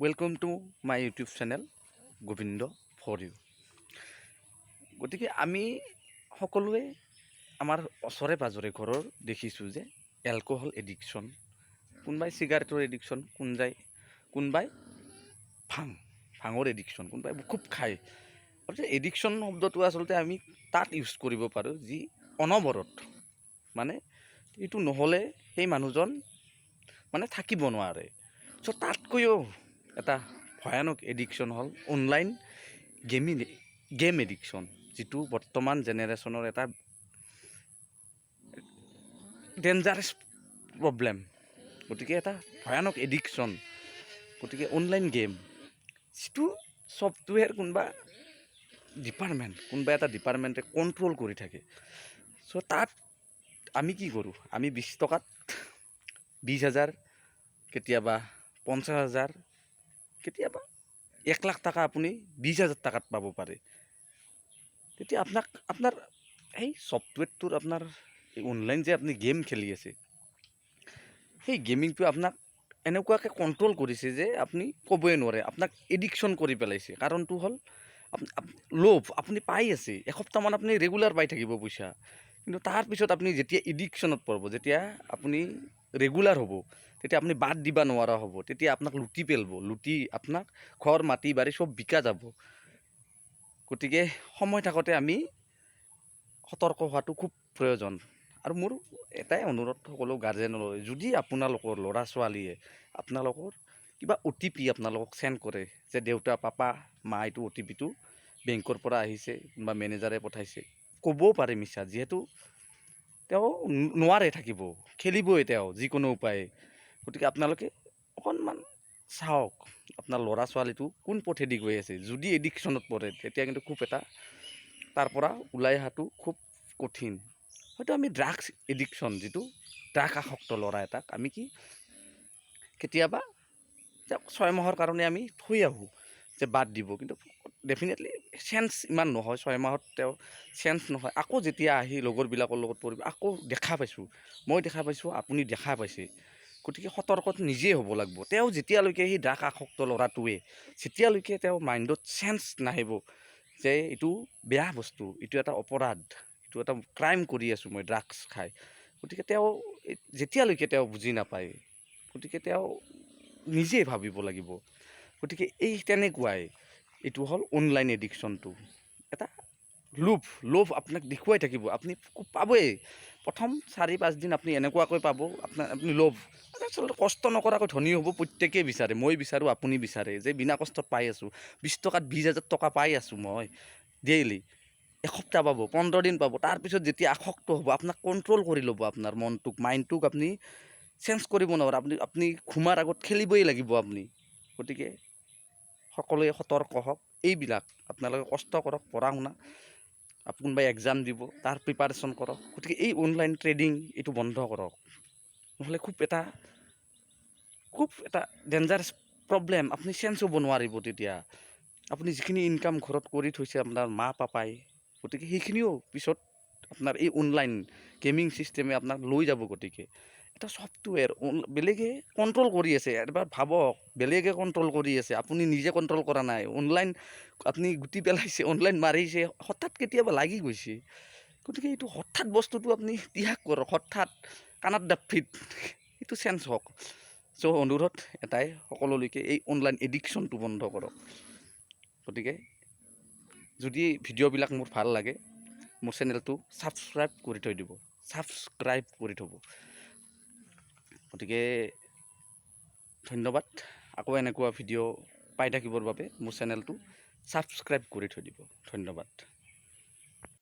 Welcome to my YouTube channel Govindo for you. গতিকে আমি সকলোৱে আমাৰ ওচৰে পাজৰে ঘৰৰ দেখিছোঁ যে এলকহল এডিকশ্যন, কোনোবাই চিগাৰেটৰ এডিকশ্যন, কোনোবাই ভাঙৰ এডিকশ্যন, কোনোবাই খুব খায়। গতিকে এডিকশ্যন শব্দটো আচলতে আমি তাত ইউজ কৰিব পাৰোঁ যি অনবৰত, মানে এইটো নহ'লে সেই মানুহজন মানে থাকিব নোৱাৰে। চ' তাতকৈও এটা ভয়ানক এডিকশ্যন হ'ল অনলাইন গেম এডিকশ্যন, যিটো বৰ্তমান জেনেৰেশ্যনৰ এটা ডেঞ্জাৰাছ প্ৰব্লেম। গতিকে এটা ভয়ানক এডিকশ্যন। গতিকে অনলাইন গেম, যিটো ছফ্টৱেৰ কোনোবা এটা ডিপাৰ্টমেণ্টে কণ্ট্ৰল কৰি থাকে। চ' তাত আমি কি কৰোঁ, আমি 20 টকাত 20,000, কেতিয়াবা 50,000, কেতিয়াবা 1 লাখ টকা আপুনি 20,000 টকাত পাব পাৰে। তেতিয়া আপোনাৰ এই ছফ্টৱেৰটোৰ আপোনাৰ এই অনলাইন যে আপুনি গেম খেলি আছে, সেই গেমিংটোৱে আপোনাক এনেকুৱাকৈ কণ্ট্ৰল কৰিছে যে আপুনি ক'বই নোৱাৰে, আপোনাক এডিকশ্যন কৰি পেলাইছে। কাৰণটো হ'ল লোভ। আপুনি পাই আছে, এসপ্তাহমান আপুনি ৰেগুলাৰ পাই থাকিব পইচা, কিন্তু তাৰপিছত আপুনি যেতিয়া এডিকশ্যনত পৰিব, যেতিয়া আপুনি ৰেগুলাৰ হ'ব, তেতিয়া আপুনি বাদ দিব নোৱাৰা হ'ব। তেতিয়া আপোনাক লুটি পেলাব, লুটি আপোনাক ঘৰ মাটি বাৰী চব বিকা যাব। গতিকে সময় থাকোঁতে আমি সতৰ্ক হোৱাটো খুব প্ৰয়োজন। আৰু মোৰ এটাই অনুৰোধ সকলো গাৰ্জেনলৈ, যদি আপোনালোকৰ ল'ৰা ছোৱালীয়ে আপোনালোকৰ কিবা OTP আপোনালোকক চেণ্ড কৰে যে দেউতা, পাপা, মা, এইটো OTPটো বেংকৰ পৰা আহিছে বা মেনেজাৰে পঠাইছে, ক'বও পাৰে মিছা, যিহেতু তেওঁ নোৱাৰে থাকিব, খেলিবই তেওঁ যিকোনো উপায়ে। গতিকে আপোনালোকে অকণমান চাওক আপোনাৰ ল'ৰা ছোৱালীটো কোন পথেদি গৈ আছে। যদি এডিকশ্যনত পৰে, তেতিয়া কিন্তু খুব এটা তাৰ পৰা ওলাই অহাটো খুব কঠিন। হয়তো আমি ড্ৰাগছ এডিকশ্যন, যিটো ড্ৰাগ আসক্ত ল'ৰা এটাক আমি কেতিয়াবা 6 মাহৰ কাৰণে আমি থৈ আহোঁ যে বাদ দিব, কিন্তু ডেফিনেটলি চেঞ্চ ইমান নহয়। 6 মাহত তেওঁ চেঞ্চ নহয়। আকৌ যেতিয়া আহি লগৰবিলাকৰ লগত পৰিব, আকৌ দেখা পাইছোঁ, মই দেখা পাইছোঁ, আপুনি দেখা পাইছে। গতিকে সতৰ্কত নিজেই হ'ব লাগিব। তেওঁ যেতিয়ালৈকে সেই ড্ৰাগ আসক্ত ল'ৰাটোৱে যেতিয়ালৈকে তেওঁৰ মাইণ্ডত চেঞ্চ নাহিব যে এইটো বেয়া বস্তু, এইটো এটা অপৰাধ, এইটো এটা ক্ৰাইম কৰি আছোঁ মই ড্ৰাগছ খাই, গতিকে যেতিয়ালৈকে তেওঁ বুজি নাপায়, গতিকে তেওঁ নিজেই ভাবিব লাগিব। গতিকে তেনেকুৱাই এইটো হ'ল অনলাইন এডিকশ্যনটো। এটা লোভ আপোনাক দেখুৱাই থাকিব, আপুনি পাবই। প্ৰথম 4-5 দিন আপুনি এনেকুৱাকৈ পাব, আপুনি লোভ। আচলতে কষ্ট নকৰাকৈ ধনী হ'ব প্ৰত্যেকেই বিচাৰে, মই বিচাৰোঁ, আপুনি বিচাৰে যে বিনা কষ্টত পাই আছোঁ। 20 টকাত 20,000 টকা পাই আছোঁ মই ডেইলি। এসপ্তাহ পাব, 15 দিন পাব। তাৰপিছত যেতিয়া আসক্ত হ'ব, আপোনাক কণ্ট্ৰল কৰি ল'ব, আপোনাৰ মনটোক, মাইণ্ডটোক আপুনি চেঞ্জ কৰিব নোৱাৰে। আপুনি ঘুমাৰ আগত খেলিবই লাগিব আপুনি। গতিকে সকলোৱে সতৰ্ক হওক। এইবিলাক আপোনালোকে কষ্ট কৰক, পঢ়া শুনা, কোনোবাই এক্সাম দিব, তাৰ প্ৰিপাৰেশ্যন কৰক। গতিকে এই অনলাইন ট্ৰেডিং এইটো বন্ধ কৰক, নহ'লে খুব এটা ডেঞ্জাৰাছ প্ৰব্লেম। আপুনি চেঞ্জ হ'ব নোৱাৰিব তেতিয়া। আপুনি যিখিনি ইনকাম ঘৰত কৰি থৈছে আপোনাৰ মা পাপাই, গতিকে সেইখিনিও পিছত আপোনাৰ এই অনলাইন গেমিং ছিষ্টেমে আপোনাক লৈ যাব। গতিকে এটা ছফ্টৱেৰ বেলেগে কণ্ট্ৰল কৰি আছে। এবাৰ ভাবক, বেলেগে কণ্ট্ৰল কৰি আছে, আপুনি নিজে কণ্ট্ৰল কৰা নাই। অনলাইন আপুনি গুটি পেলাইছে, অনলাইন মাৰিছে, হঠাৎ কেতিয়াবা লাগি গৈছে। গতিকে এইটো হঠাৎ বস্তুটো আপুনি ত্যাগ কৰক, হঠাৎ কাণত ডাফিত এইটো চেঞ্জ হওক। চ' অনুৰোধ এটাই সকলোলৈকে, এই অনলাইন এডিকশ্যনটো বন্ধ কৰক। গতিকে যদি ভিডিঅ'বিলাক মোৰ ভাল লাগে, মোৰ চেনেলটো ছাবস্ক্ৰাইব কৰি থৈ দিব, গতিকে ধন্যবাদ। আকৌ এনেকুৱা ভিডিঅ' পাই থাকিবৰ বাবে মোৰ চেনেলটো ছাবস্ক্ৰাইব কৰি থৈ দিব। ধন্যবাদ।